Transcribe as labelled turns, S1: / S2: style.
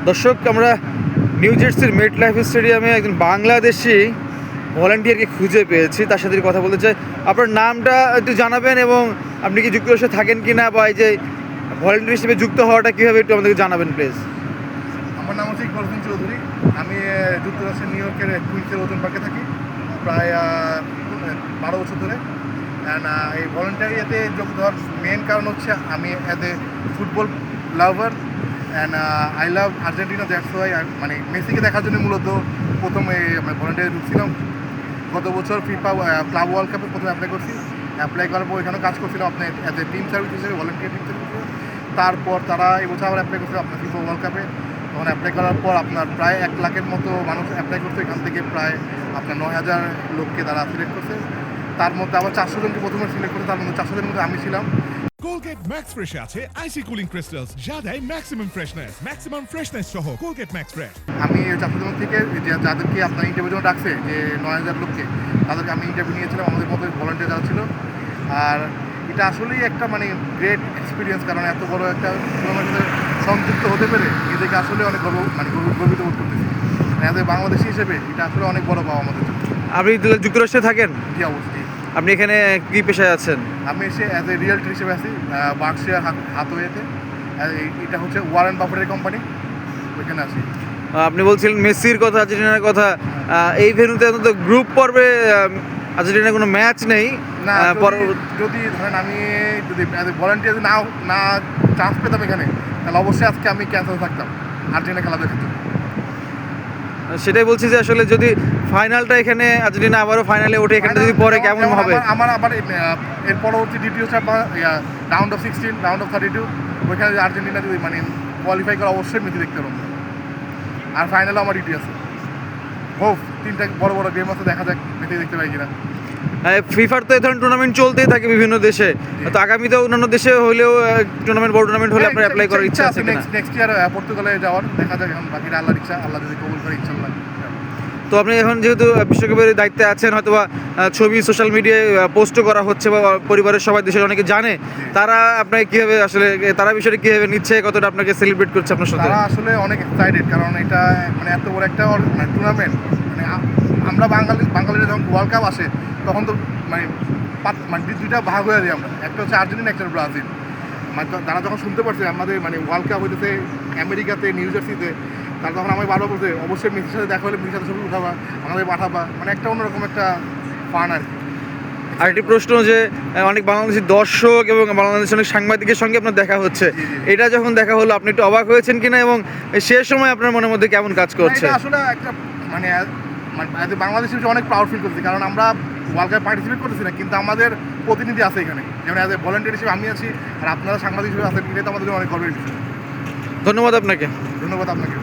S1: দর্শক, আমরা নিউ জার্সির মেট লাইফ স্টেডিয়ামে একজন বাংলাদেশি ভলান্টিয়ারকে খুঁজে পেয়েছি। তার সাথে কথা বলতে চাই। আপনার নামটা একটু জানাবেন এবং আপনি কি যুক্তরাষ্ট্রে থাকেন কি না, বা এই যে ভলান্টিয়ার হিসেবে যুক্ত হওয়াটা কীভাবে একটু আমাদেরকে জানাবেন প্লিজ।
S2: আমার নাম হচ্ছে ইকবাল হোসেন চৌধুরী। আমি যুক্তরাষ্ট্রের নিউ ইয়র্কের কুইন্সের ওজন পার্কে থাকি প্রায় 12 বছর ধরে। অ্যান্ড এই ভলান্টিয়ারি এতে যোগ দেওয়ার মেন কারণ হচ্ছে আমি as a football lover and I love Argentina. That's why মানে মেসিকে দেখার জন্য মূলত প্রথমে আমরা ভলান্টিয়ারি ঢুকছিলাম। গত বছর ফিফা ক্লাব ওয়ার্ল্ড কাপে প্রথমে অ্যাপ্লাই করছি। অ্যাপ্লাই করার পর এখানেও কাজ করছিলাম আপনার অ্যাজ এ টিম সার্ভিস হিসেবে, ভলান্টিয়ার টিম সার্ভিস হিসেবে। তারপর তারা এই বছর আবার অ্যাপ্লাই করছিল আপনার ফিফা ওয়ার্ল্ড কাপে। তখন অ্যাপ্লাই করার পর আপনার প্রায় 1 লাখের মতো মানুষ অ্যাপ্লাই করছে। এখান থেকে প্রায় আপনার 9,000 লোককে তারা সিলেক্ট করছে। তার মধ্যে আবার 400 জনকে প্রথমে সিলেক্ট করছে, তার মধ্যে 400 জনের মধ্যে আমি ছিলাম।
S3: Colgate Max Fresh আছে আইসি কুলিং ক্রিস্টালস, যা দেয় ম্যাক্সিমাম ফ্রেশনেস সহ Colgate Max Fresh।
S2: আমি 400 জন থেকে যাদেরকে আপনার ইন্টারভিউ জন্য ডাকছে, যে 9,000 লোককে, তাদেরকে আমি ইন্টারভিউ নিয়েছিলাম, আমাদের মতো ভলান্টিয়ার যারা ছিল। আর এটা আসলেই একটা মানে গ্রেট এক্সপিরিয়েন্স, কারণ এত বড় একটা টুর্নামেন্টে সংযুক্ত হতে পেরে নিজেকে আসলে অনেক গর্বিত বোধ করতেছি। অ্যাজ এ বাংলাদেশি হিসেবে এটা আসলে অনেক বড় পাওয়া আমাদের জন্য।
S1: আপনি যুক্তরাষ্ট্রে থাকেন?
S2: জি অবশ্যই।
S1: আপনি এখানে কি পেশায় আছেন?
S2: আমি এসে অ্যাজ এ রিয়েলটর হিসেবে আছি বার্কশায়ার হাথওয়েতে। এটা হচ্ছে ওয়ারেন বাফেটের কোম্পানি, ওইখানে আছি।
S1: আপনি বলছিলেন মেসির কথা, আর্জেন্টিনার কথা। এই ভেন্যুতে অন্তত গ্রুপ পর্বে আর্জেন্টিনার কোনো ম্যাচ নেই।
S2: না, যদি ধরেন আমি যদি ভলান্টিয়ার না চান্স পেতাম এখানে, তাহলে অবশ্যই আজকে আমি ক্যান্সেল থাকতাম আর্জেন্টিনা খেলা দেখার জন্য।
S1: সেটাই বলছি যে আসলে যদি ফাইনালটা এখানে আর্জেন্টিনা আবারও ফাইনালে ওঠে, এখানে যদি পরে কেমন হবে?
S2: আমার আবার এর পরবর্তী ডিউটি হচ্ছে আপনার রাউন্ড অফ 16, রাউন্ড অফ 32। ওইখানে আর্জেন্টিনা যদি মানে কোয়ালিফাই করে, অবশ্যই মেসি দেখতে পারবো। আর ফাইনালও আমার ডিউটি আছে। হোপ 3টা বড় বড় গেম আছে, দেখা যাক মেসি দেখতে পাই কিনা।
S1: ফিফার তো এই ধরনের টুর্নামেন্ট চলতেই থাকে বিভিন্ন দেশে, তো আগামীতে অন্যান্য দেশে হলেও বড় টুর্নামেন্ট হলে আপনার অ্যাপ্লাই করার ইচ্ছা আছে কিনা?
S2: নেক্সট ইয়ার পর্তুগালে যাওয়ার, দেখা যাক এখন বাকিটা আল্লাহর ইচ্ছা, আল্লাহ যদি কবুল করে ইনশাআল্লাহ।
S1: তো আপনি এখন যেহেতু বিশ্বকাপের দায়িত্বে আছেন, হয়তো বা ছবি সোশ্যাল মিডিয়ায় পোস্টও করা হচ্ছে, বা পরিবারের সবাই দেশের অনেকে জানে, তারা আপনাকে কীভাবে আসলে তারা বিষয়টা কীভাবে নিচ্ছে, কতটা আপনাকে সেলিব্রেট করছে আপনার সাথে?
S2: তারা আসলে অনেক এক্সাইটেড, কারণ এটা মানে এত বড় একটা টুর্নামেন্ট। মানে আমরা বাঙালিরা যখন ওয়ার্ল্ড কাপ আসে, তখন তো মানে দুইটা ভাগ হয়ে যাই আমরা, একটা হচ্ছে আর্জেন্টিনা, একটা ব্রাজিল। মানে তারা যখন শুনতে পারছে আমাদের মানে ওয়ার্ল্ড কাপ হইতেছে আমেরিকাতে, নিউ জার্সিতে, তারা তখন আমায় বারবার বলছে অবশ্যই মেসির সাথে দেখা হলে মেসির সাথে ছবি উঠাবা, আমাদের পাঠাবা। মানে একটা অন্যরকম একটা ফান আর কি।
S1: আরেকটি প্রশ্ন, যে অনেক বাংলাদেশি দর্শক এবং বাংলাদেশের অনেক সাংবাদিকের সঙ্গে আপনার দেখা হচ্ছে, এটা যখন দেখা হলো আপনি একটু অবাক হয়েছেন কিনা, এবং শেষ সময় আপনার মনের মধ্যে কেমন কাজ করছে?
S2: এটা আসলে একটা মানে বাংলাদেশ হিসেবে অনেক প্রাউড ফিল করছি, কারণ আমরা ওয়ার্ল্ড কাপে পার্টিসিপেট করতেছি না, কিন্তু আমাদের প্রতিনিধি আছে এখানে, যেমন অ্যাজ এ ভলান্টিয়ার হিসেবে আমি আছি, আর আপনারা সাংবাদিক হিসেবে আছেন, এটা তো আমাদের অনেক গর্বের বিষয়।
S1: ধন্যবাদ আপনাকে।
S2: ধন্যবাদ আপনাকে।